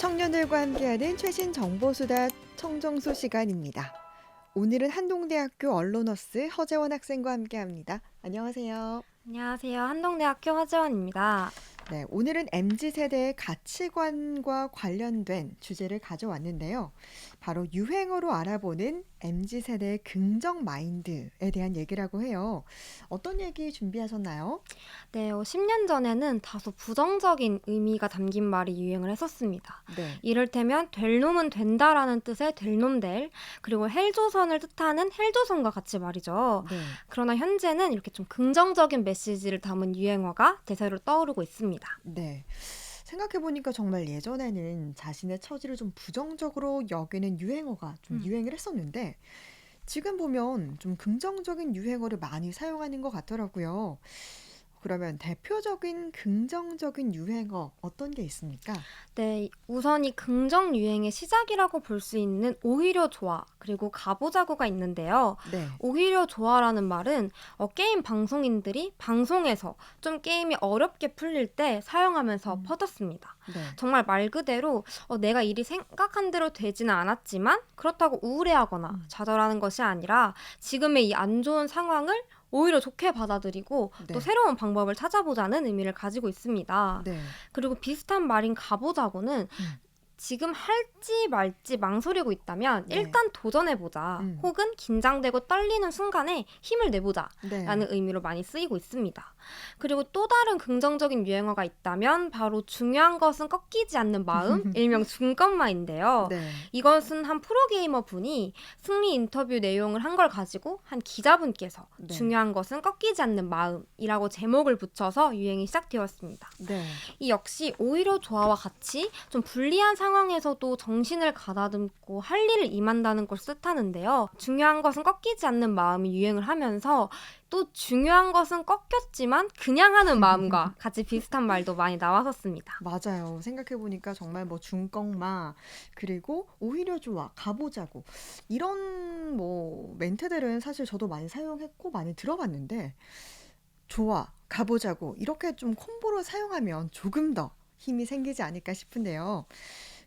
청년들과 함께하는 최신 정보수다 청정수 시간입니다. 오늘은 한동대학교 언론어스 허재원 학생과 함께합니다. 안녕하세요. 안녕하세요. 한동대학교 허지원입니다. 네, 오늘은 MZ세대의 가치관과 관련된 주제를 가져왔는데요. 바로 유행어로 알아보는 MZ세대의 긍정 마인드에 대한 얘기라고 해요. 어떤 얘기 준비하셨나요? 네, 10년 전에는 다소 부정적인 의미가 담긴 말이 유행을 했었습니다. 네. 이를테면 될 놈은 된다라는 뜻의 될 놈될, 그리고 헬조선을 뜻하는 헬조선과 같이 말이죠. 네. 그러나 현재는 이렇게 좀 긍정적인 메시지를 담은 유행어가 대세로 떠오르고 있습니다. 네. 생각해보니까 정말 예전에는 자신의 처지를 좀 부정적으로 여기는 유행어가 좀 유행을 했었는데 지금 보면 좀 긍정적인 유행어를 많이 사용하는 것 같더라고요. 그러면 대표적인 긍정적인 유행어 어떤 게 있습니까? 네, 우선 이 긍정 유행의 시작이라고 볼 수 있는 오히려 좋아, 그리고 가보자고가 있는데요. 네. 오히려 좋아라는 말은 게임 방송인들이 방송에서 좀 게임이 어렵게 풀릴 때 사용하면서 퍼졌습니다. 네. 정말 말 그대로 내가 일이 생각한 대로 되지는 않았지만 그렇다고 우울해하거나 좌절하는 것이 아니라 지금의 이 안 좋은 상황을 오히려 좋게 받아들이고 네. 또 새로운 방법을 찾아보자는 의미를 가지고 있습니다. 네. 그리고 비슷한 말인 가보자고는 지금 할지 말지 망설이고 있다면 네. 일단 도전해보자. 혹은 긴장되고 떨리는 순간에 힘을 내보자. 네. 라는 의미로 많이 쓰이고 있습니다. 그리고 또 다른 긍정적인 유행어가 있다면 바로 중요한 것은 꺾이지 않는 마음, 일명 중꺾마인데요. 네. 이것은 한 프로게이머 분이 승리 인터뷰 내용을 한 걸 가지고 한 기자분께서 네. 중요한 것은 꺾이지 않는 마음이라고 제목을 붙여서 유행이 시작되었습니다. 네. 이 역시 오히려 좋아와 같이 좀 불리한 상황에서도 정신을 가다듬고 할 일을 임한다는 걸 뜻하는데요. 중요한 것은 꺾이지 않는 마음이 유행을 하면서 또 중요한 것은 꺾였지만 그냥 하는 마음과 같이 비슷한 말도 많이 나왔었습니다. 맞아요. 생각해보니까 정말 뭐 중꺾마 그리고 오히려 좋아 가보자고 이런 뭐 멘트들은 사실 저도 많이 사용했고 많이 들어봤는데 좋아 가보자고 이렇게 좀 콤보로 사용하면 조금 더 힘이 생기지 않을까 싶은데요.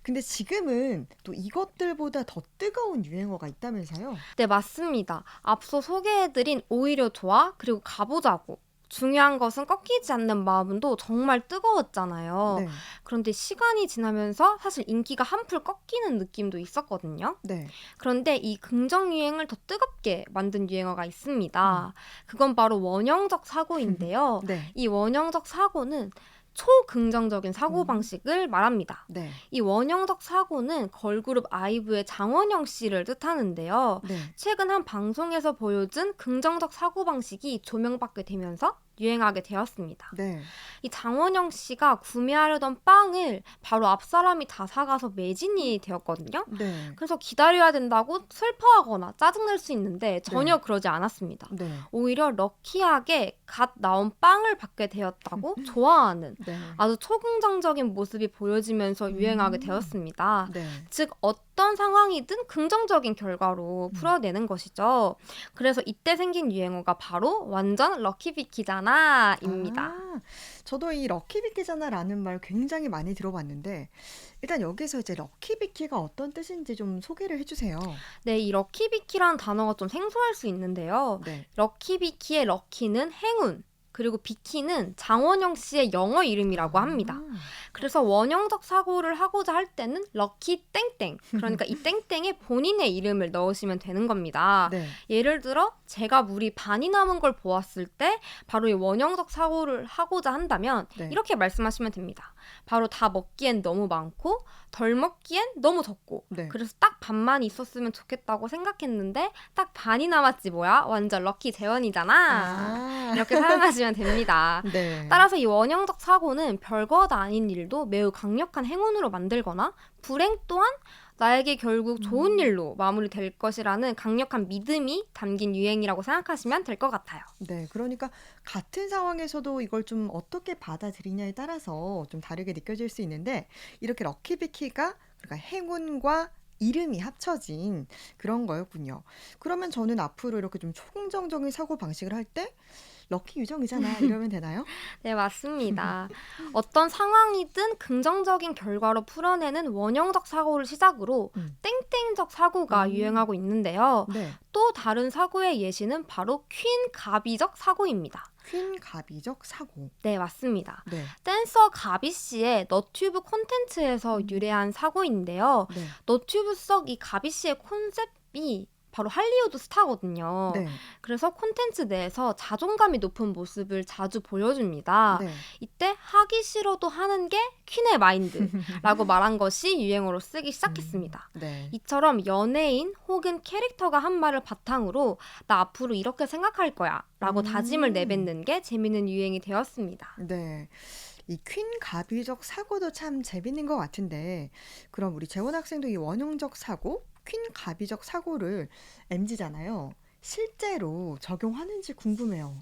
근데 지금은 또 이것들보다 더 뜨거운 유행어가 있다면서요? 네, 맞습니다. 앞서 소개해드린 오히려 좋아, 그리고 가보자고. 중요한 것은 꺾이지 않는 마음도 정말 뜨거웠잖아요. 네. 그런데 시간이 지나면서 사실 인기가 한풀 꺾이는 느낌도 있었거든요. 네. 그런데 이 긍정 유행을 더 뜨겁게 만든 유행어가 있습니다. 그건 바로 원형적 사고인데요. 네. 이 원형적 사고는 초긍정적인 사고방식을 말합니다. 네. 이 원형적 사고는 걸그룹 아이브의 장원영 씨를 뜻하는데요. 네. 최근 한 방송에서 보여준 긍정적 사고방식이 조명받게 되면서 유행하게 되었습니다. 네. 이 장원영 씨가 구매하려던 빵을 바로 앞 사람이 다 사가서 매진이 되었거든요. 네. 그래서 기다려야 된다고 슬퍼하거나 짜증낼 수 있는데 전혀 그러지 않았습니다. 네. 오히려 럭키하게 갓 나온 빵을 받게 되었다고 좋아하는 네. 아주 초긍정적인 모습이 보여지면서 유행하게 되었습니다. 네. 즉 어떤 상황이든 긍정적인 결과로 풀어내는 것이죠. 그래서 이때 생긴 유행어가 바로 완전 럭키비키잖아 입니다. 아, 저도 이 럭키비키잖아라는 말 굉장히 많이 들어봤는데 일단 여기서 이제 럭키비키가 어떤 뜻인지 좀 소개를 해주세요. 네, 이 럭키비키라는 단어가 좀 생소할 수 있는데요. 네. 럭키비키의 럭키는 행운, 그리고 비키는 장원영 씨의 영어 이름이라고 합니다. 그래서 원형적 사고를 하고자 할 때는 럭키 땡땡, 그러니까 이 땡땡에 본인의 이름을 넣으시면 되는 겁니다. 네. 예를 들어 제가 물이 반이 남은 걸 보았을 때 바로 이 원형적 사고를 하고자 한다면 네. 이렇게 말씀하시면 됩니다. 바로 다 먹기엔 너무 많고 덜 먹기엔 너무 적고 네. 그래서 딱 반만 있었으면 좋겠다고 생각했는데 딱 반이 남았지 뭐야? 완전 럭키 재원이잖아. 아. 이렇게 사용하시면 됩니다. 네. 따라서 이 원형적 사고는 별것 아닌 일도 매우 강력한 행운으로 만들거나 불행 또한 나에게 결국 좋은 일로 마무리될 것이라는 강력한 믿음이 담긴 유행이라고 생각하시면 될 것 같아요. 네. 그러니까 같은 상황에서도 이걸 좀 어떻게 받아들이냐에 따라서 좀 다르게 느껴질 수 있는데 이렇게 럭키비키가 그러니까 행운과 이름이 합쳐진 그런 거였군요. 그러면 저는 앞으로 이렇게 좀 초긍정적인 사고 방식을 할 때 럭키 유정이잖아 이러면 되나요? 네, 맞습니다. 어떤 상황이든 긍정적인 결과로 풀어내는 원형적 사고를 시작으로 음. 땡땡적 사고가 음. 유행하고 있는데요. 네. 또 다른 사고의 예시는 바로 퀸 가비적 사고입니다. 퀸 가비적 사고. 네, 맞습니다. 네. 댄서 가비 씨의 너튜브 콘텐츠에서 유래한 사고인데요. 네. 너튜브 속 이 가비 씨의 콘셉트이 바로 할리우드 스타거든요. 네. 그래서 콘텐츠 내에서 자존감이 높은 모습을 자주 보여줍니다. 네. 이때 하기 싫어도 하는 게 퀸의 마인드라고 말한 것이 유행어로 쓰기 시작했습니다. 네. 이처럼 연예인 혹은 캐릭터가 한 말을 바탕으로 나 앞으로 이렇게 생각할 거야 라고 다짐을 내뱉는 게 재밌는 유행이 되었습니다. 네. 이 퀸 가비적 사고도 참 재밌는 것 같은데 그럼 우리 재원 학생도 이 원형적 사고, 퀸 가비적 사고를 MZ잖아요. 실제로 적용하는지 궁금해요.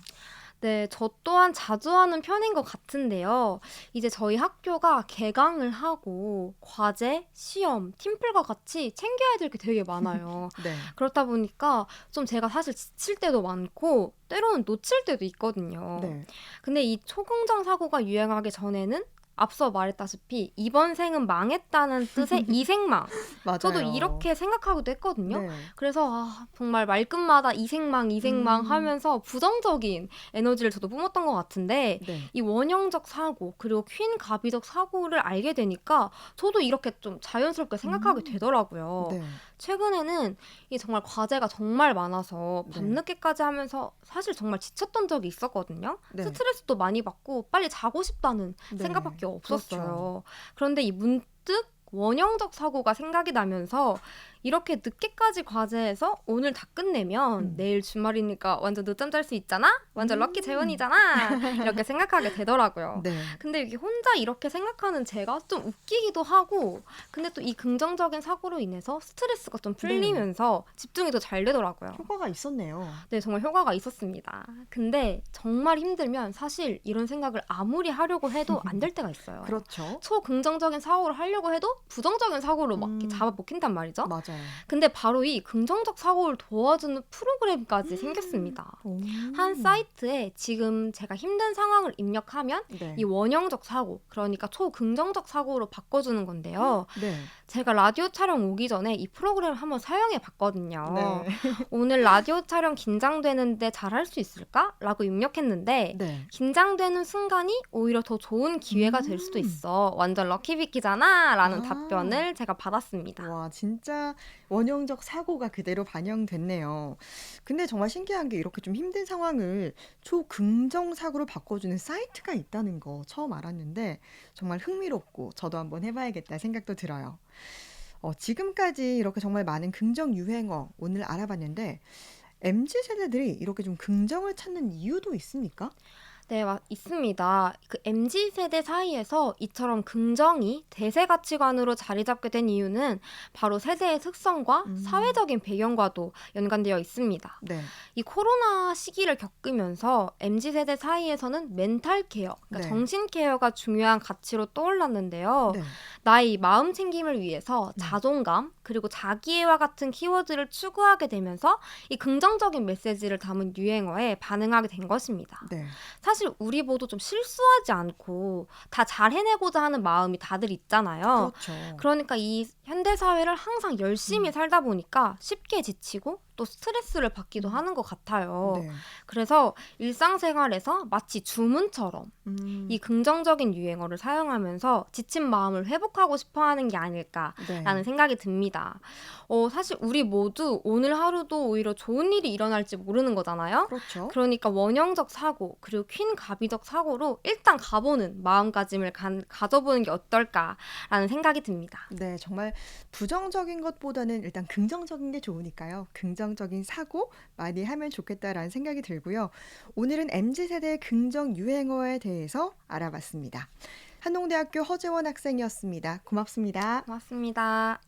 네, 저 또한 자주 하는 편인 것 같은데요. 이제 저희 학교가 개강을 하고 과제, 시험, 팀플과 같이 챙겨야 될 게 되게 많아요. 네. 그렇다 보니까 좀 제가 사실 지칠 때도 많고 때로는 놓칠 때도 있거든요. 네. 근데 이 초긍정 사고가 유행하기 전에는 앞서 말했다시피 이번 생은 망했다는 뜻의 이생망. 맞아요. 저도 이렇게 생각하기도 했거든요. 네. 그래서 정말 말끝마다 이생망 음. 하면서 부정적인 에너지를 저도 뿜었던 것 같은데 네. 이 원형적 사고 그리고 퀸 가비적 사고를 알게 되니까 저도 이렇게 좀 자연스럽게 생각하게 되더라고요. 네. 최근에는 이 정말 과제가 정말 많아서 네. 밤늦게까지 하면서 사실 정말 지쳤던 적이 있었거든요. 네. 스트레스도 많이 받고 빨리 자고 싶다는 네. 생각밖에 없었어요. 그렇죠. 그런데 이 문득 원형적 사고가 생각이 나면서 이렇게 늦게까지 과제해서 오늘 다 끝내면 내일 주말이니까 완전 늦잠 잘 수 있잖아? 완전 럭키 재원이잖아? 이렇게 생각하게 되더라고요. 네. 근데 이게 혼자 이렇게 생각하는 제가 좀 웃기기도 하고 근데 또 이 긍정적인 사고로 인해서 스트레스가 좀 풀리면서 집중이 더 잘 되더라고요. 효과가 있었네요. 네, 정말 효과가 있었습니다. 근데 정말 힘들면 사실 이런 생각을 아무리 하려고 해도 안 될 때가 있어요. 그렇죠. 초긍정적인 사고를 하려고 해도 부정적인 사고로 막 이렇게 잡아먹힌단 말이죠. 맞아요. 근데 바로 이 긍정적 사고를 도와주는 프로그램까지 생겼습니다. 오. 한 사이트에 지금 제가 힘든 상황을 입력하면 네. 이 원형적 사고, 그러니까 초긍정적 사고로 바꿔주는 건데요. 네. 제가 라디오 촬영 오기 전에 이 프로그램을 한번 사용해 봤거든요. 네. 오늘 라디오 촬영 긴장되는데 잘할 수 있을까? 라고 입력했는데 네. 긴장되는 순간이 오히려 더 좋은 기회가 될 수도 있어. 완전 럭키비키잖아 라는 아. 답변을 제가 받았습니다. 와, 진짜 원형적 사고가 그대로 반영됐네요. 근데 정말 신기한 게 이렇게 좀 힘든 상황을 초긍정 사고로 바꿔주는 사이트가 있다는 거 처음 알았는데 정말 흥미롭고 저도 한번 해봐야겠다 생각도 들어요. 지금까지 이렇게 정말 많은 긍정 유행어 오늘 알아봤는데 MZ 세대들이 이렇게 좀 긍정을 찾는 이유도 있습니까? 네, 있습니다. 그 MZ세대 사이에서 이처럼 긍정이 대세 가치관으로 자리 잡게 된 이유는 바로 세대의 특성과 사회적인 배경과도 연관되어 있습니다. 네. 이 코로나 시기를 겪으면서 MZ세대 사이에서는 멘탈 케어, 그러니까 네. 정신 케어가 중요한 가치로 떠올랐는데요. 네. 나의 마음 챙김을 위해서 자존감, 그리고 자기애와 같은 키워드를 추구하게 되면서 이 긍정적인 메시지를 담은 유행어에 반응하게 된 것입니다. 네. 사실 우리 모두 좀 실수하지 않고 다 잘 해내고자 하는 마음이 다들 있잖아요. 그렇죠. 그러니까 이 현대 사회를 항상 열심히 살다 보니까 쉽게 지치고 또 스트레스를 받기도 하는 것 같아요. 네. 그래서 일상생활에서 마치 주문처럼 이 긍정적인 유행어를 사용하면서 지친 마음을 회복하고 싶어 하는 게 아닐까라는 네. 생각이 듭니다. 사실 우리 모두 오늘 하루도 오히려 좋은 일이 일어날지 모르는 거잖아요. 그렇죠. 그러니까 원형적 사고 그리고 퀸 가비적 사고로 일단 가보는 마음가짐을 가져보는 게 어떨까라는 생각이 듭니다. 네, 정말 부정적인 것보다는 일단 긍정적인 게 좋으니까요. 긍정적인 사고 많이 하면 좋겠다라는 생각이 들고요. 오늘은 MZ세대의 긍정 유행어에 대해서 알아봤습니다. 한동대학교 허재원 학생이었습니다. 고맙습니다. 고맙습니다.